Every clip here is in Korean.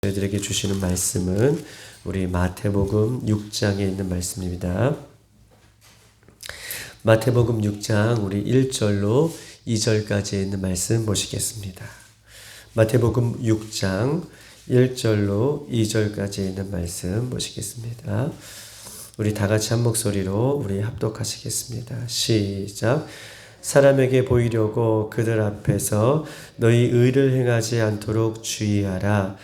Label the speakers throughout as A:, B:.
A: 저희들에게 주시는 말씀은 우리 마태복음 6장에 있는 말씀입니다. 마태복음 6장 우리 1절로 2절까지 있는 말씀 보시겠습니다. 마태복음 6장 1절로 2절까지 있는 말씀 보시겠습니다. 우리 다 같이 한 목소리로 우리 합독하시겠습니다. 시작. 사람에게 보이려고 그들 앞에서 너희 의를 행하지 않도록 주의하라.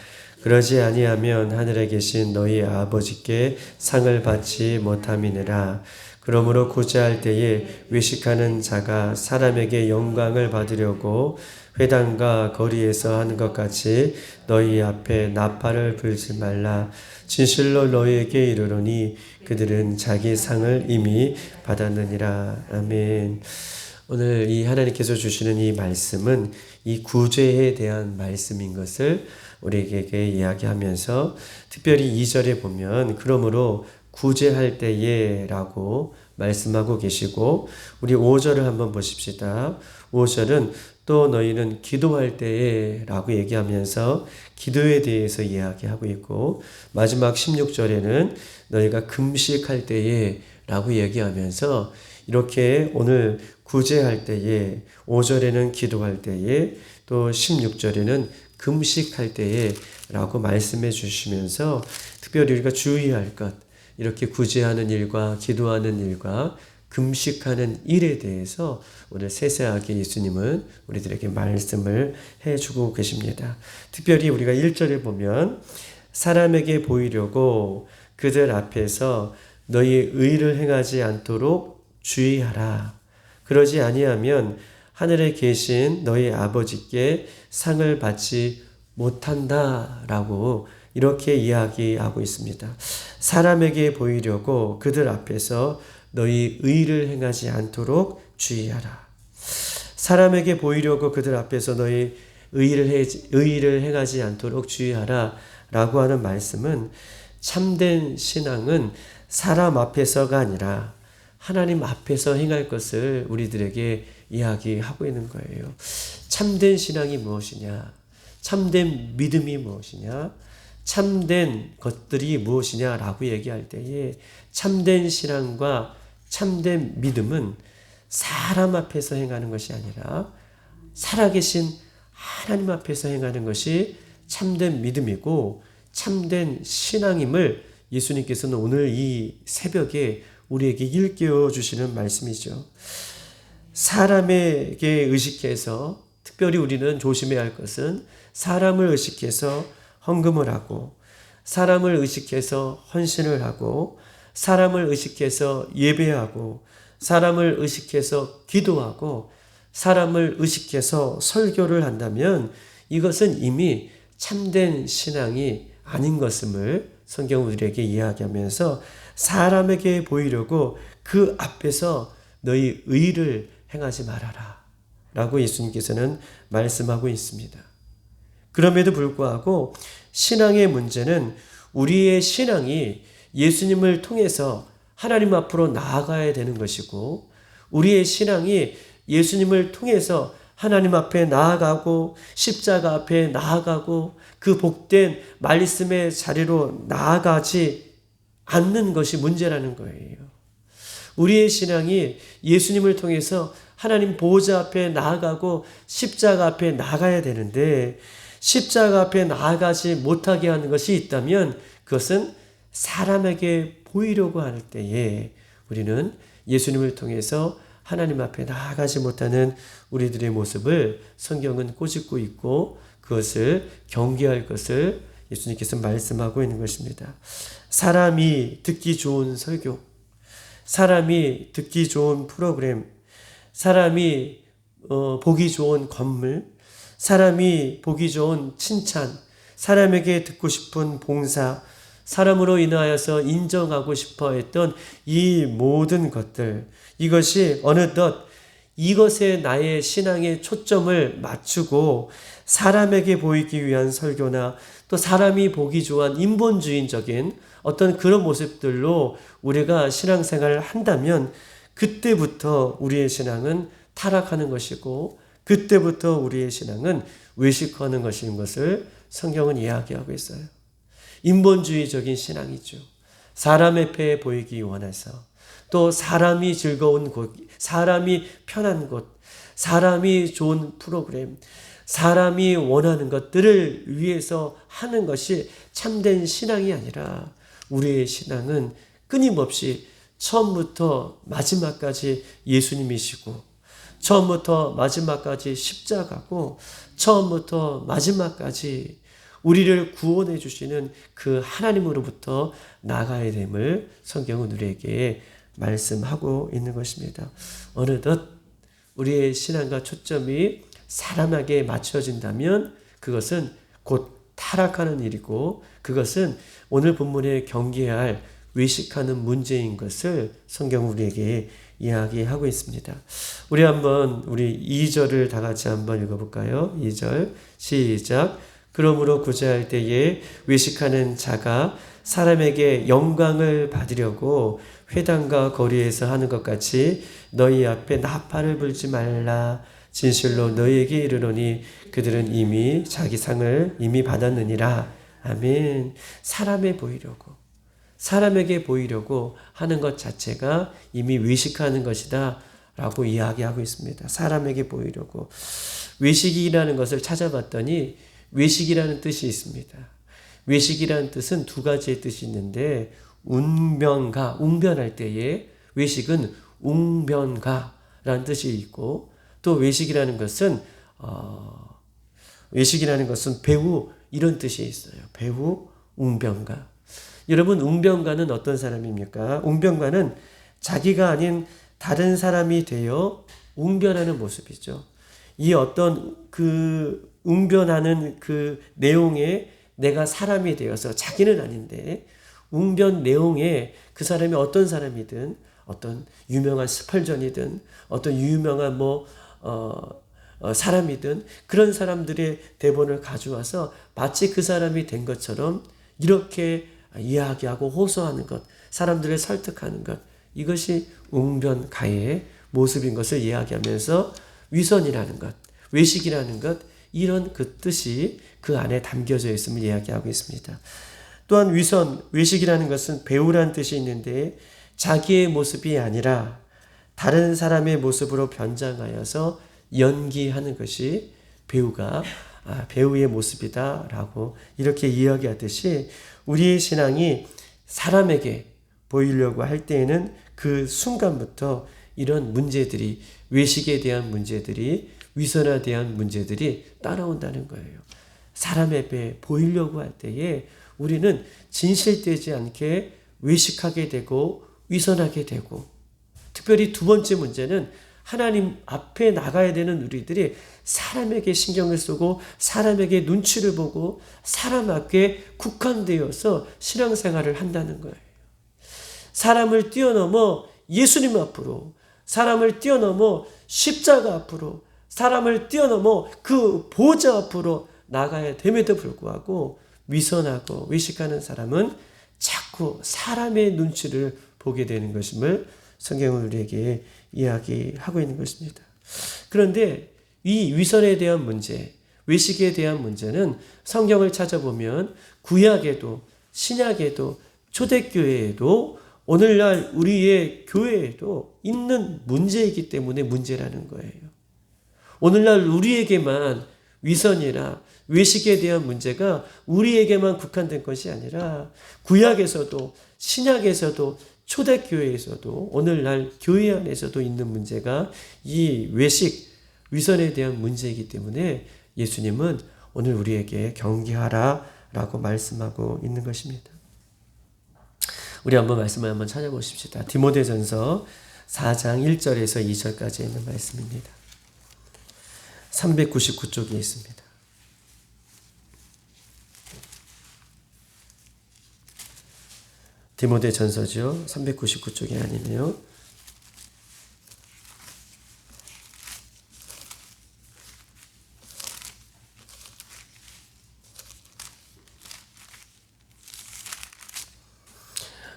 A: 그러지 아니하면 하늘에 계신 너희 아버지께 상을 받지 못함이니라. 그러므로 구제할 때에 외식하는 자가 사람에게 영광을 받으려고 회당과 거리에서 하는 것 같이 너희 앞에 나팔을 불지 말라. 진실로 너희에게 이르노니 그들은 자기 상을 이미 받았느니라. 아멘. 오늘 이 하나님께서 주시는 이 말씀은 이 구제에 대한 말씀인 것을 우리에게 이야기하면서 특별히 2절에 보면 그러므로 구제할 때에 라고 말씀하고 계시고 우리 5절을 한번 보십시다. 5절은 또 너희는 기도할 때에 라고 얘기하면서 기도에 대해서 이야기하고 있고 마지막 16절에는 너희가 금식할 때에 라고 얘기하면서 이렇게 오늘 구제할 때에 5절에는 기도할 때에 또 16절에는 금식할 때에 라고 말씀해 주시면서 특별히 우리가 주의할 것 이렇게 구제하는 일과 기도하는 일과 금식하는 일에 대해서 오늘 세세하게 예수님은 우리들에게 말씀을 해주고 계십니다. 특별히 우리가 1절에 보면 사람에게 보이려고 그들 앞에서 너희 의를 행하지 않도록 주의하라. 그러지 아니하면 하늘에 계신 너희 아버지께 상을 받지 못한다라고 이렇게 이야기하고 있습니다. 사람에게 보이려고 그들 앞에서 너희 의를 행하지 않도록 주의하라. 사람에게 보이려고 그들 앞에서 너희 의를 행하지 않도록 주의하라 라고 하는 말씀은 참된 신앙은 사람 앞에서가 아니라 하나님 앞에서 행할 것을 우리들에게 이야기하고 있는 거예요. 참된 신앙이 무엇이냐? 참된 믿음이 무엇이냐? 참된 것들이 무엇이냐라고 얘기할 때에 참된 신앙과 참된 믿음은 사람 앞에서 행하는 것이 아니라 살아계신 하나님 앞에서 행하는 것이 참된 믿음이고 참된 신앙임을 예수님께서는 오늘 이 새벽에 우리에게 일깨워 주시는 말씀이죠. 사람에게 의식해서 특별히 우리는 조심해야 할 것은 사람을 의식해서 헌금을 하고 사람을 의식해서 헌신을 하고 사람을 의식해서 예배하고 사람을 의식해서 기도하고 사람을 의식해서 설교를 한다면 이것은 이미 참된 신앙이 아닌 것임을 성경은 우리에게 이야기하면서 사람에게 보이려고 그 앞에서 너희 의를 행하지 말아라 라고 예수님께서는 말씀하고 있습니다. 그럼에도 불구하고 신앙의 문제는 우리의 신앙이 예수님을 통해서 하나님 앞으로 나아가야 되는 것이고 우리의 신앙이 예수님을 통해서 하나님 앞에 나아가고 십자가 앞에 나아가고 그 복된 말씀의 자리로 나아가지 않는 것이 문제라는 거예요. 우리의 신앙이 예수님을 통해서 하나님 보호자 앞에 나아가고 십자가 앞에 나가야 되는데 십자가 앞에 나아가지 못하게 하는 것이 있다면 그것은 사람에게 보이려고 할 때에 우리는 예수님을 통해서 하나님 앞에 나아가지 못하는 우리들의 모습을 성경은 꼬집고 있고 그것을 경계할 것을 예수님께서 말씀하고 있는 것입니다. 사람이 듣기 좋은 설교, 사람이 듣기 좋은 프로그램, 사람이 보기 좋은 건물, 사람이 보기 좋은 칭찬, 사람에게 듣고 싶은 봉사, 사람으로 인하여서 인정하고 싶어 했던 이 모든 것들, 이것이 어느덧 이것에 나의 신앙의 초점을 맞추고 사람에게 보이기 위한 설교나 또 사람이 보기 좋은 인본주의적인 어떤 그런 모습들로 우리가 신앙생활을 한다면 그때부터 우리의 신앙은 타락하는 것이고 그때부터 우리의 신앙은 외식하는 것인 것을 성경은 이야기하고 있어요. 인본주의적인 신앙이죠. 사람의 패 보이기 원해서, 또 사람이 즐거운 곳, 사람이 편한 곳, 사람이 좋은 프로그램, 사람이 원하는 것들을 위해서 하는 것이 참된 신앙이 아니라, 우리의 신앙은 끊임없이 처음부터 마지막까지 예수님이시고, 처음부터 마지막까지 십자가고, 처음부터 마지막까지 우리를 구원해 주시는 그 하나님으로부터 나가야 됨을 성경은 우리에게 말씀하고 있는 것입니다. 어느덧 우리의 신앙과 초점이 사람에게 맞춰진다면 그것은 곧 타락하는 일이고, 그것은 오늘 본문에 경계해야 할 외식하는 문제인 것을 성경은 우리에게 이야기하고 있습니다. 우리 2절을 다 같이 한번 읽어볼까요? 2절 시작. 그러므로 구제할 때에 외식하는 자가 사람에게 영광을 받으려고 회당과 거리에서 하는 것 같이 너희 앞에 나팔을 불지 말라. 진실로 너희에게 이르노니 그들은 이미 자기 상을 이미 받았느니라. 아멘. 사람에게 보이려고 하는 것 자체가 이미 외식하는 것이다 라고 이야기하고 있습니다. 사람에게 보이려고. 외식이라는 것을 찾아봤더니 외식이라는 뜻이 있습니다. 외식이라는 뜻은 두 가지의 뜻이 있는데, 웅변할 때에 외식은 웅변가라는 뜻이 있고, 또 외식이라는 것은 배우 이런 뜻이 있어요. 배우, 웅변가. 여러분, 웅변가는 어떤 사람입니까? 웅변가는 자기가 아닌 다른 사람이 되어 웅변하는 모습이죠. 이 어떤 웅변하는 그 내용에 내가 사람이 되어서, 자기는 아닌데 웅변 내용에 그 사람이 어떤 사람이든, 어떤 유명한 스펄전이든, 어떤 유명한 사람이든, 그런 사람들의 대본을 가져와서 마치 그 사람이 된 것처럼 이렇게 이야기하고 호소하는 것, 사람들을 설득하는 것, 이것이 웅변가의 모습인 것을 이야기하면서 위선이라는 것, 외식이라는 것, 이런 그 뜻이 그 안에 담겨져 있음을 이야기하고 있습니다. 또한 외식이라는 것은 배우라는 뜻이 있는데, 자기의 모습이 아니라 다른 사람의 모습으로 변장하여서 연기하는 것이 배우의 모습이다라고 이렇게 이야기하듯이, 우리의 신앙이 사람에게 보이려고 할 때에는 그 순간부터 이런 문제들이, 외식에 대한 문제들이, 위선에 대한 문제들이 따라온다는 거예요. 사람에게 보이려고 할 때에 우리는 진실되지 않게 외식하게 되고 위선하게 되고, 특별히 두 번째 문제는 하나님 앞에 나가야 되는 우리들이 사람에게 신경을 쓰고 사람에게 눈치를 보고 사람 앞에 국한되어서 신앙생활을 한다는 거예요. 사람을 뛰어넘어 예수님 앞으로, 사람을 뛰어넘어 십자가 앞으로, 사람을 뛰어넘어 그 보좌 앞으로 나가야 됨에도 불구하고 위선하고 외식하는 사람은 자꾸 사람의 눈치를 보게 되는 것임을 성경은 우리에게 이야기하고 있는 것입니다. 그런데 이 위선에 대한 문제, 외식에 대한 문제는 성경을 찾아보면 구약에도 신약에도 초대교회에도 오늘날 우리의 교회에도 있는 문제이기 때문에 문제라는 거예요. 오늘날 우리에게만 위선이나 외식에 대한 문제가 우리에게만 국한된 것이 아니라 구약에서도 신약에서도 초대교회에서도 오늘날 교회 안에서도 있는 문제가 이 외식, 위선에 대한 문제이기 때문에 예수님은 오늘 우리에게 경계하라 라고 말씀하고 있는 것입니다. 우리 말씀을 한번 찾아보십시다. 디모데전서 4장 1절에서 2절까지 있는 말씀입니다. 399쪽에 있습니다. 디모데전서죠. 399쪽이 아니네요.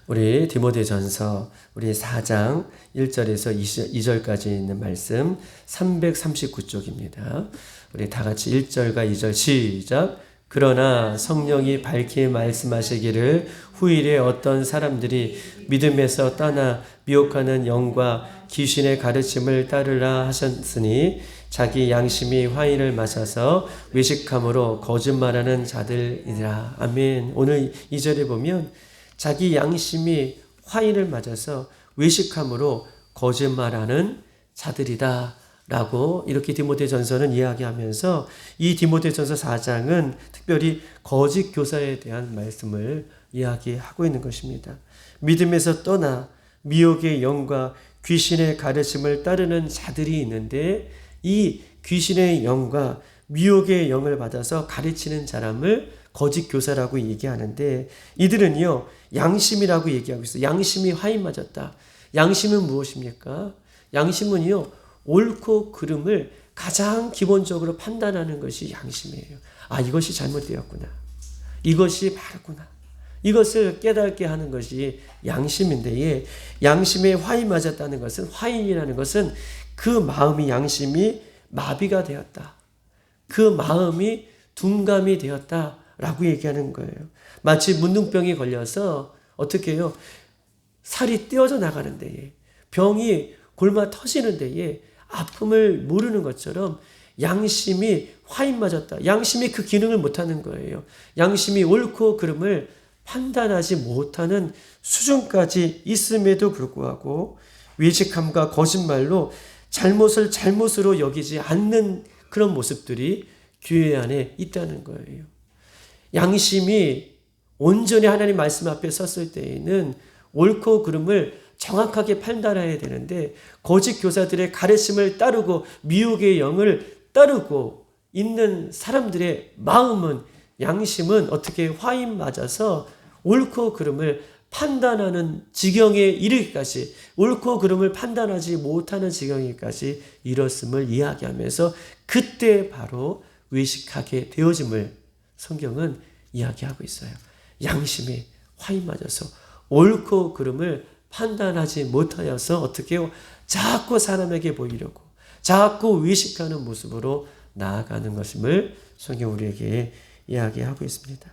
A: 우리 디모데전서 우리 4장 1절에서 2절까지 있는 말씀 339쪽입니다. 우리 다 같이 1절과 2절 시작. 그러나 성령이 밝히 말씀하시기를 후일에 어떤 사람들이 믿음에서 떠나 미혹하는 영과 귀신의 가르침을 따르라 하셨으니 자기 양심이 화인을 맞아서 외식함으로 거짓말하는 자들이라. 아멘. 오늘 2절에 보면 자기 양심이 화인을 맞아서 외식함으로 거짓말하는 자들이다 라고 이렇게 디모데전서는 이야기하면서 이 디모데전서 4장은 특별히 거짓 교사에 대한 말씀을 이야기하고 있는 것입니다. 믿음에서 떠나 미혹의 영과 귀신의 가르침을 따르는 자들이 있는데 이 귀신의 영과 미혹의 영을 받아서 가르치는 사람을 거짓 교사라고 얘기하는데 이들은요 양심이라고 얘기하고 있어요. 양심이 화인 맞았다. 양심은 무엇입니까? 양심은요 옳고 그름을 가장 기본적으로 판단하는 것이 양심이에요. 아, 이것이 잘못되었구나. 이것이 바르구나. 이것을 깨닫게 하는 것이 양심인데 양심에 화인 맞았다는 것은 화인이라는 것은 그 마음이 양심이 마비가 되었다. 그 마음이 둔감이 되었다라고 얘기하는 거예요. 마치 문둥병이 걸려서 어떻게 해요? 살이 떼어져 나가는 데에 병이 골마 터지는 데에 아픔을 모르는 것처럼 양심이 화인 맞았다. 양심이 그 기능을 못하는 거예요. 양심이 옳고 그름을 판단하지 못하는 수준까지 있음에도 불구하고 외식함과 거짓말로 잘못을 잘못으로 여기지 않는 그런 모습들이 교회 안에 있다는 거예요. 양심이 온전히 하나님 말씀 앞에 섰을 때에는 옳고 그름을 정확하게 판단해야 되는데 거짓 교사들의 가르침을 따르고 미혹의 영을 따르고 있는 사람들의 마음은 양심은 어떻게 화인 맞아서 옳고 그름을 판단하는 지경에 이르기까지 옳고 그름을 판단하지 못하는 지경에까지 이뤘음을 이야기하면서 그때 바로 외식하게 되어짐을 성경은 이야기하고 있어요. 양심이 화인 맞아서 옳고 그름을 판단하지 못하여서 어떻게 해요? 자꾸 사람에게 보이려고 자꾸 외식하는 모습으로 나아가는 것임을 성경 우리에게 이야기하고 있습니다.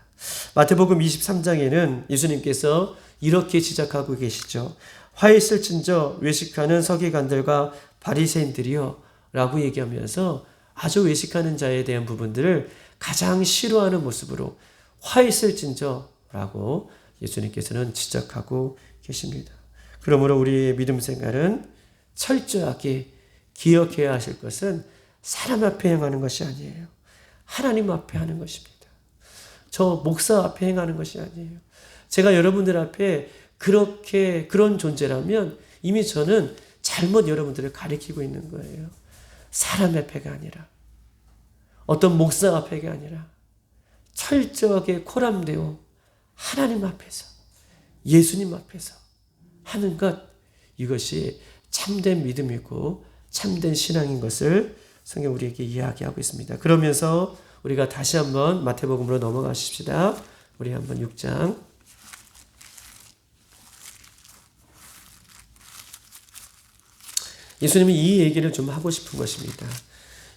A: 마태복음 23장에는 예수님께서 이렇게 지적하고 계시죠. 화 있을진저 외식하는 서기관들과 바리새인들이여 라고 얘기하면서 아주 외식하는 자에 대한 부분들을 가장 싫어하는 모습으로 화 있을진저 라고 예수님께서는 지적하고 계십니다. 그러므로 우리의 믿음 생활은 철저하게 기억해야 하실 것은 사람 앞에 행하는 것이 아니에요. 하나님 앞에 하는 것입니다. 저 목사 앞에 행하는 것이 아니에요. 제가 여러분들 앞에 그런 존재라면 이미 저는 잘못 여러분들을 가리키고 있는 거예요. 사람 앞에가 아니라 어떤 목사 앞에가 아니라 철저하게 코람되어 하나님 앞에서 예수님 앞에서 하는 것, 이것이 참된 믿음이고 참된 신앙인 것을 성경 우리에게 이야기하고 있습니다. 그러면서 우리가 다시 한번 마태복음으로 넘어가십시다. 우리 한번 6장. 예수님이 이 얘기를 좀 하고 싶은 것입니다.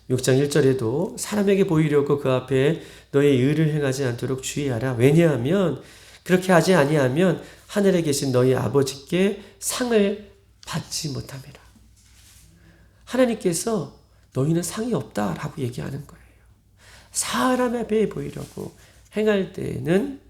A: 6장 1절에도 사람에게 보이려고 그 앞에 너의 의를 행하지 않도록 주의하라. 왜냐하면 그렇게 하지 아니하면 하늘에 계신 너희 아버지께 상을 받지 못함이라. 하나님께서 너희는 상이 없다라고 얘기하는 거예요. 사람 앞에 보이려고 행할 때에는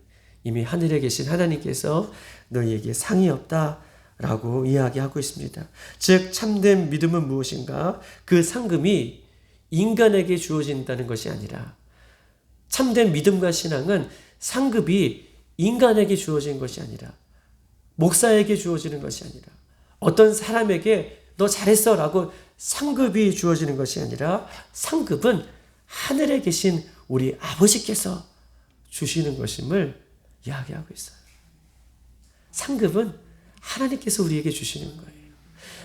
A: 이미 하늘에 계신 하나님께서 너희에게 상이 없다라고 이야기하고 있습니다. 즉 참된 믿음은 무엇인가? 그 상금이 인간에게 주어진다는 것이 아니라 참된 믿음과 신앙은 상급이 인간에게 주어진 것이 아니라 목사에게 주어지는 것이 아니라 어떤 사람에게 너 잘했어 라고 상급이 주어지는 것이 아니라 상급은 하늘에 계신 우리 아버지께서 주시는 것임을 이야기하고 있어요. 상급은 하나님께서 우리에게 주시는 거예요.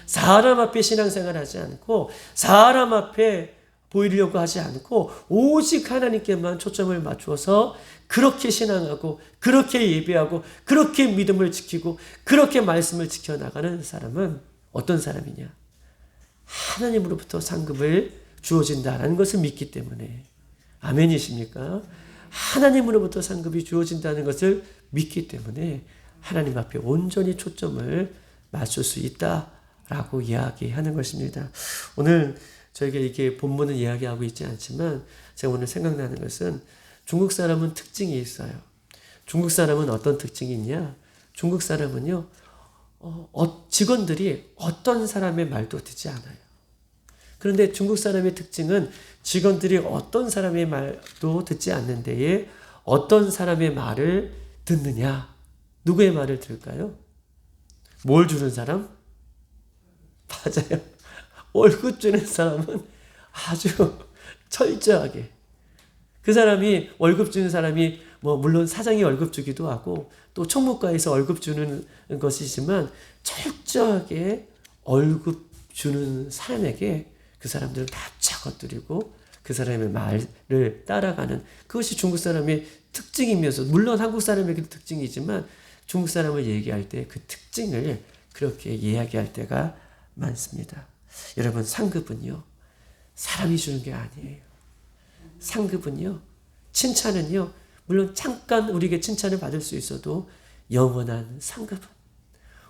A: 사람 앞에 신앙생활 하지 않고 사람 앞에 보이려고 하지 않고 오직 하나님께만 초점을 맞추어서 그렇게 신앙하고 그렇게 예배하고 그렇게 믿음을 지키고 그렇게 말씀을 지켜나가는 사람은 어떤 사람이냐? 하나님으로부터 상급을 주어진다라는 것을 믿기 때문에. 아멘이십니까? 하나님으로부터 상급이 주어진다는 것을 믿기 때문에 하나님 앞에 온전히 초점을 맞출 수 있다라고 이야기하는 것입니다. 오늘 저희가 이게 본문은 이야기하고 있지 않지만 제가 오늘 생각나는 것은 중국 사람은 특징이 있어요. 중국 사람은 어떤 특징이 있냐? 중국 사람은요, 직원들이 어떤 사람의 말도 듣지 않아요. 그런데 중국 사람의 특징은 직원들이 어떤 사람의 말도 듣지 않는 데에 어떤 사람의 말을 듣느냐? 누구의 말을 들을까요? 뭘 주는 사람? 맞아요. 월급 주는 사람은 아주 철저하게. 그 사람이 월급 주는 사람이 물론 사장이 월급 주기도 하고 또 총무과에서 월급 주는 것이지만 철저하게 월급 주는 사람에게 그 사람들은 다 작업들이고 그 사람의 말을 따라가는 그것이 중국 사람의 특징이면서 물론 한국 사람에게도 특징이지만 중국 사람을 얘기할 때 그 특징을 그렇게 이야기할 때가 많습니다. 여러분 상급은요 사람이 주는 게 아니에요. 상급은요 칭찬은요 물론 잠깐 우리에게 칭찬을 받을 수 있어도 영원한 상급은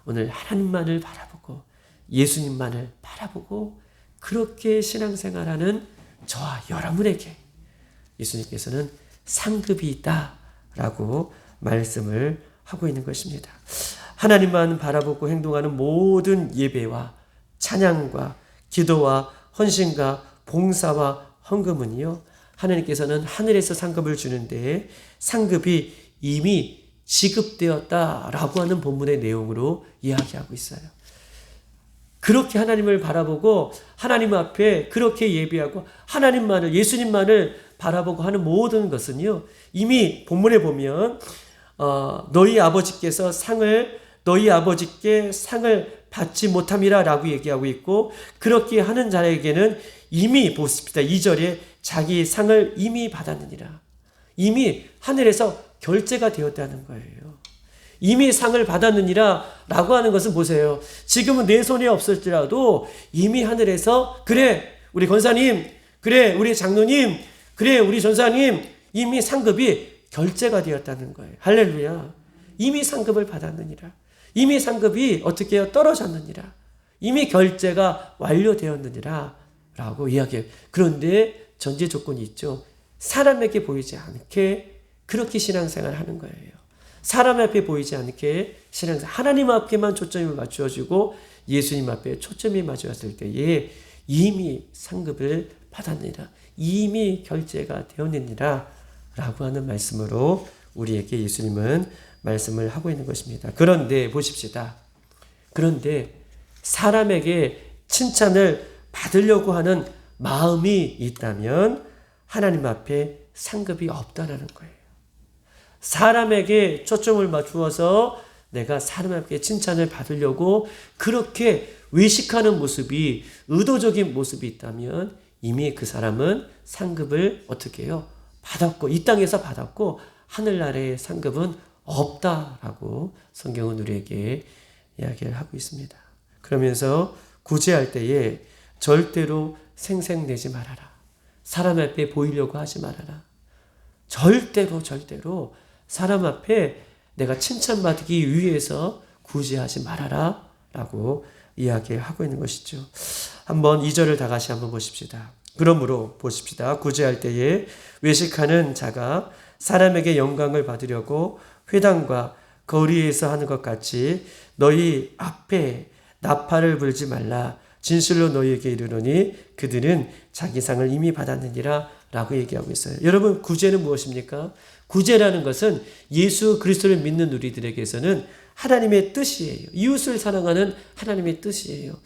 A: 오늘 하나님만을 바라보고 예수님만을 바라보고 그렇게 신앙생활하는 저와 여러분에게 예수님께서는 상급이 있다라고 말씀을 하고 있는 것입니다. 하나님만 바라보고 행동하는 모든 예배와 찬양과 기도와 헌신과 봉사와 헌금은요 하나님께서는 하늘에서 상급을 주는데 상급이 이미 지급되었다라고 하는 본문의 내용으로 이야기하고 있어요. 그렇게 하나님을 바라보고 하나님 앞에 그렇게 예배하고 하나님만을 예수님만을 바라보고 하는 모든 것은요 이미 본문에 보면 너희 아버지께서 너희 아버지께 상을 받지 못함이라 라고 얘기하고 있고 그렇게 하는 자에게는 이미 보십시다. 2절에 자기 상을 이미 받았느니라. 이미 하늘에서 결제가 되었다는 거예요. 이미 상을 받았느니라 라고 하는 것은 보세요. 지금은 내 손에 없을지라도 이미 하늘에서 그래 우리 권사님 그래 우리 장로님 그래 우리 전사님 이미 상급이 결제가 되었다는 거예요. 할렐루야. 이미 상급을 받았느니라. 이미 상급이 어떻게 해요? 떨어졌느니라. 이미 결제가 완료되었느니라 라고 이야기해요. 그런데 전제 조건이 있죠. 사람에게 보이지 않게 그렇게 신앙생활을 하는 거예요. 사람 앞에 보이지 않게 신앙생활 하나님 앞에만 초점이 맞추어지고 예수님 앞에 초점이 맞추었을 때에 이미 상급을 받았느니라. 이미 결제가 되었느니라 라고 하는 말씀으로 우리에게 예수님은 말씀을 하고 있는 것입니다. 그런데 보십시다. 그런데 사람에게 칭찬을 받으려고 하는 마음이 있다면 하나님 앞에 상급이 없다라는 거예요. 사람에게 초점을 맞추어서 내가 사람 앞에 칭찬을 받으려고 그렇게 외식하는 모습이 의도적인 모습이 있다면 이미 그 사람은 상급을 어떻게 해요? 받았고 이 땅에서 받았고 하늘나라의 상급은 없다라고 성경은 우리에게 이야기를 하고 있습니다. 그러면서 구제할 때에 절대로 생색내지 말아라. 사람 앞에 보이려고 하지 말아라. 절대로 사람 앞에 내가 칭찬받기 위해서 구제하지 말아라 라고 이야기하고 있는 것이죠. 한번 2절을 다 같이 한번 보십시다. 그러므로 보십시다. 구제할 때에 외식하는 자가 사람에게 영광을 받으려고 회당과 거리에서 하는 것 같이 너희 앞에 나팔을 불지 말라. 진실로 너희에게 이르노니 그들은 자기 상을 이미 받았느니라 라고 얘기하고 있어요. 여러분 구제는 무엇입니까? 구제라는 것은 예수 그리스도를 믿는 우리들에게서는 하나님의 뜻이에요. 이웃을 사랑하는 하나님의 뜻이에요.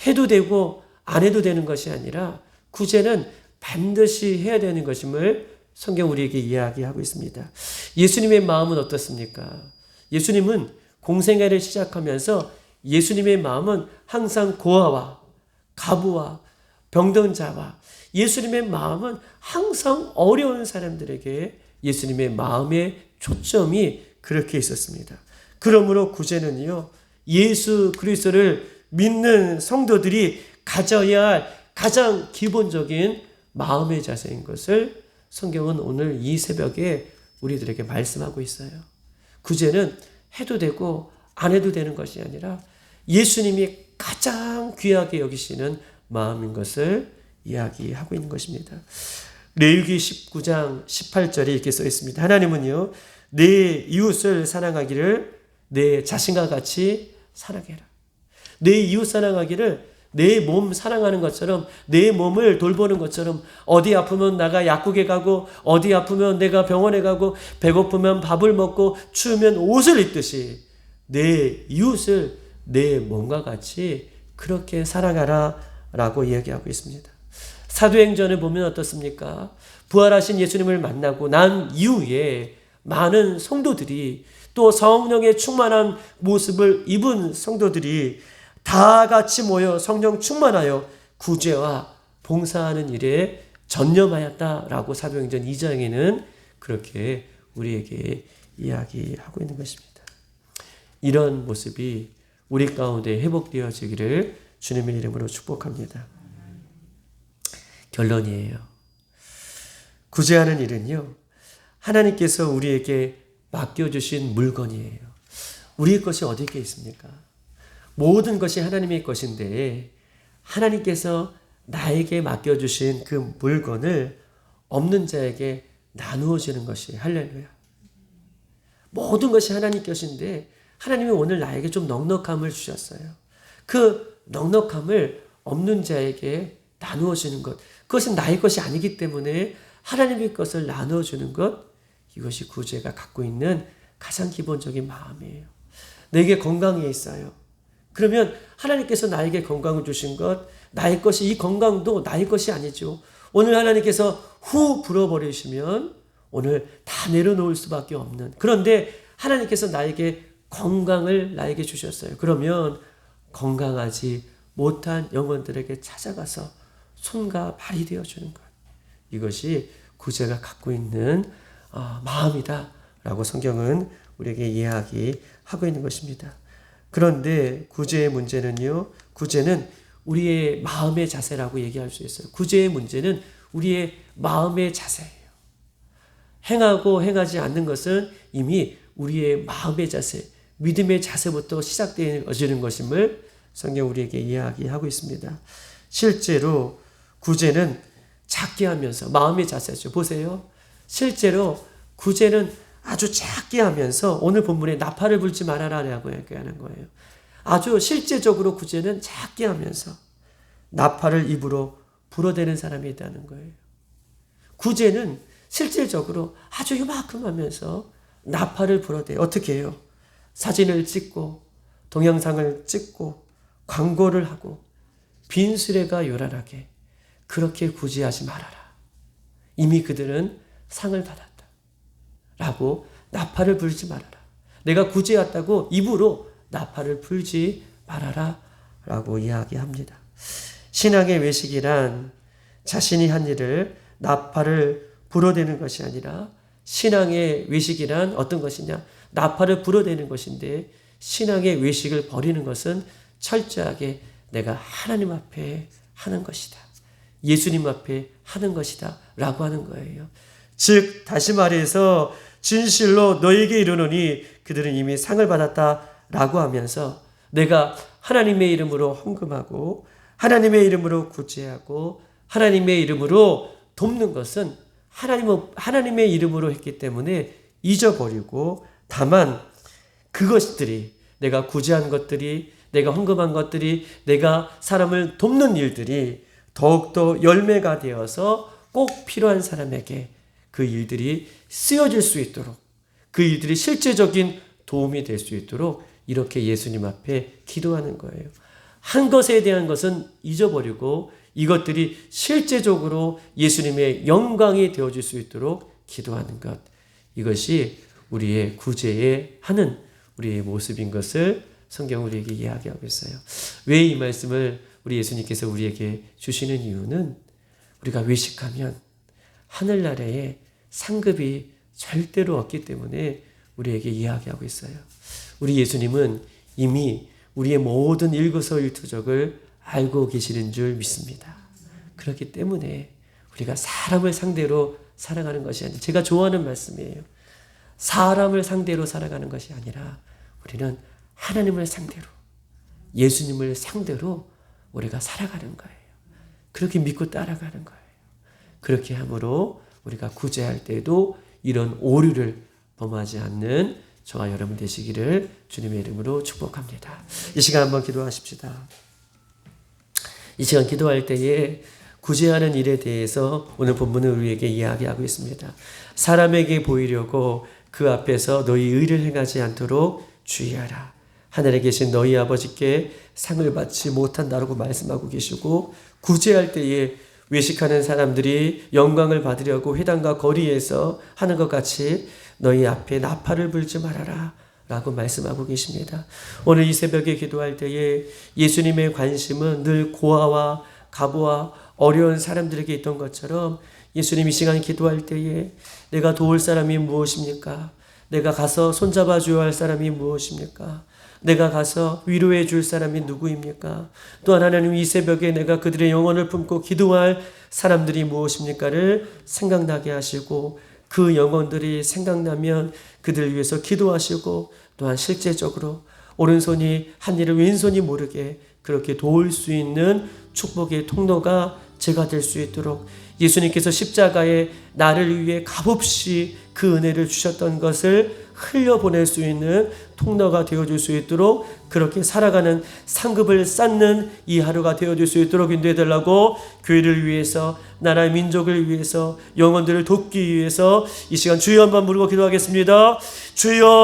A: 해도 되고 안 해도 되는 것이 아니라 구제는 반드시 해야 되는 것임을 성경 우리에게 이야기하고 있습니다. 예수님의 마음은 어떻습니까? 예수님은 공생애를 시작하면서 예수님의 마음은 항상 고아와 가부와 병든 자와 예수님의 마음은 항상 어려운 사람들에게 예수님의 마음의 초점이 그렇게 있었습니다. 그러므로 구제는요, 예수 그리스도를 믿는 성도들이 가져야 할 가장 기본적인 마음의 자세인 것을 성경은 오늘 이 새벽에 우리들에게 말씀하고 있어요. 구제는 해도 되고 안 해도 되는 것이 아니라 예수님이 가장 귀하게 여기시는 마음인 것을 이야기하고 있는 것입니다. 레위기 19장 18절에 이렇게 써 있습니다. 하나님은요, 내 이웃을 사랑하기를 내 자신과 같이 사랑해라. 내 이웃 사랑하기를 내 몸 사랑하는 것처럼, 내 몸을 돌보는 것처럼, 어디 아프면 나가 약국에 가고, 어디 아프면 내가 병원에 가고, 배고프면 밥을 먹고, 추우면 옷을 입듯이 내 이웃을 내 몸과 같이 그렇게 사랑하라 라고 이야기하고 있습니다. 사도행전을 보면 어떻습니까? 부활하신 예수님을 만나고 난 이후에 많은 성도들이, 또 성령의 충만한 모습을 입은 성도들이 다 같이 모여 성령 충만하여 구제와 봉사하는 일에 전념하였다라고 사도행전 2장에는 그렇게 우리에게 이야기하고 있는 것입니다. 이런 모습이 우리 가운데 회복되어지기를 주님의 이름으로 축복합니다. 결론이에요. 구제하는 일은요, 하나님께서 우리에게 맡겨주신 물건이에요. 우리의 것이 어디에 있습니까? 모든 것이 하나님의 것인데 하나님께서 나에게 맡겨주신 그 물건을 없는 자에게 나누어 주는 것이 할렐루야. 모든 것이 하나님 것인데 하나님이 오늘 나에게 좀 넉넉함을 주셨어요. 그 넉넉함을 없는 자에게 나누어 주는 것, 그것은 나의 것이 아니기 때문에 하나님의 것을 나누어 주는 것, 이것이 구제가 갖고 있는 가장 기본적인 마음이에요. 내게 건강이 있어요. 그러면 하나님께서 나에게 건강을 주신 것, 나의 것이, 이 건강도 나의 것이 아니죠. 오늘 하나님께서 후 불어버리시면 오늘 다 내려놓을 수밖에 없는, 그런데 하나님께서 나에게 건강을 나에게 주셨어요. 그러면 건강하지 못한 영혼들에게 찾아가서 손과 발이 되어주는 것, 이것이 구제가 갖고 있는 마음이다 라고 성경은 우리에게 이야기하고 있는 것입니다. 그런데 구제의 문제는요, 구제는 우리의 마음의 자세라고 얘기할 수 있어요. 구제의 문제는 우리의 마음의 자세예요. 행하고 행하지 않는 것은 이미 우리의 마음의 자세, 믿음의 자세부터 시작되어지는 것임을 성경 우리에게 이야기하고 있습니다. 실제로 구제는 작게 하면서, 마음의 자세죠. 보세요. 실제로 구제는 아주 작게 하면서 오늘 본문에 나팔을 불지 말아라라고 얘기하는 거예요. 아주 실제적으로 구제는 작게 하면서 나팔을 입으로 불어대는 사람이 있다는 거예요. 구제는 실질적으로 아주 이만큼 하면서 나팔을 불어대요. 어떻게 해요? 사진을 찍고 동영상을 찍고 광고를 하고 빈수레가 요란하게 그렇게 구제하지 말아라. 이미 그들은 상을 받았다. 라고 나팔을 불지 말아라. 내가 구제했다고 입으로 나팔을 불지 말아라. 라고 이야기합니다. 신앙의 외식이란 자신이 한 일을 나팔을 불어대는 것이 아니라, 신앙의 외식이란 어떤 것이냐? 나팔을 불어대는 것인데, 신앙의 외식을 버리는 것은 철저하게 내가 하나님 앞에 하는 것이다. 예수님 앞에 하는 것이다. 라고 하는 거예요. 즉 다시 말해서 진실로 너에게 이르노니 그들은 이미 상을 받았다 라고 하면서 내가 하나님의 이름으로 헌금하고 하나님의 이름으로 구제하고 하나님의 이름으로 돕는 것은 하나님의 이름으로 했기 때문에 잊어버리고, 다만 그것들이, 내가 구제한 것들이, 내가 헌금한 것들이, 내가 사람을 돕는 일들이 더욱더 열매가 되어서 꼭 필요한 사람에게 그 일들이 쓰여질 수 있도록, 그 일들이 실제적인 도움이 될 수 있도록 이렇게 예수님 앞에 기도하는 거예요. 한 것에 대한 것은 잊어버리고 이것들이 실제적으로 예수님의 영광이 되어질 수 있도록 기도하는 것, 이것이 우리의 구제에 하는 우리의 모습인 것을 성경 우리에게 이야기하고 있어요. 왜 이 말씀을 우리 예수님께서 우리에게 주시는 이유는, 우리가 외식하면 하늘나라에 상급이 절대로 없기 때문에 우리에게 이야기하고 있어요. 우리 예수님은 이미 우리의 모든 일거수일투족을 알고 계시는 줄 믿습니다. 그렇기 때문에 우리가 사람을 상대로 살아가는 것이 아니라, 제가 좋아하는 말씀이에요. 사람을 상대로 살아가는 것이 아니라 우리는 하나님을 상대로, 예수님을 상대로 우리가 살아가는 거예요. 그렇게 믿고 따라가는 거예요. 그렇게 함으로 우리가 구제할 때도 이런 오류를 범하지 않는 저와 여러분 되시기를 주님의 이름으로 축복합니다. 이 시간 한번 기도하십시다. 이 시간 기도할 때에 구제하는 일에 대해서 오늘 본문은 우리에게 이야기하고 있습니다. 사람에게 보이려고 그 앞에서 너희 의를 행하지 않도록 주의하라. 하늘에 계신 너희 아버지께 상을 받지 못한다라고 말씀하고 계시고, 구제할 때에 외식하는 사람들이 영광을 받으려고 회당과 거리에서 하는 것 같이 너희 앞에 나팔을 불지 말아라 라고 말씀하고 계십니다. 오늘 이 새벽에 기도할 때에 예수님의 관심은 늘 고아와 가부와 어려운 사람들에게 있던 것처럼, 예수님 이 시간 기도할 때에 내가 도울 사람이 무엇입니까? 내가 가서 손잡아 줘야 할 사람이 무엇입니까? 내가 가서 위로해 줄 사람이 누구입니까? 또한 하나님, 이 새벽에 내가 그들의 영혼을 품고 기도할 사람들이 무엇입니까를 생각나게 하시고, 그 영혼들이 생각나면 그들 위해서 기도하시고, 또한 실제적으로 오른손이 한 일을 왼손이 모르게 그렇게 도울 수 있는 축복의 통로가 제가 될 수 있도록, 예수님께서 십자가에 나를 위해 값없이 그 은혜를 주셨던 것을 흘려보낼 수 있는 통로가 되어줄 수 있도록, 그렇게 살아가는 상급을 쌓는 이 하루가 되어줄 수 있도록 인도해달라고, 교회를 위해서, 나라의 민족을 위해서, 영혼들을 돕기 위해서 이 시간 주여 한번 부르고 기도하겠습니다. 주여.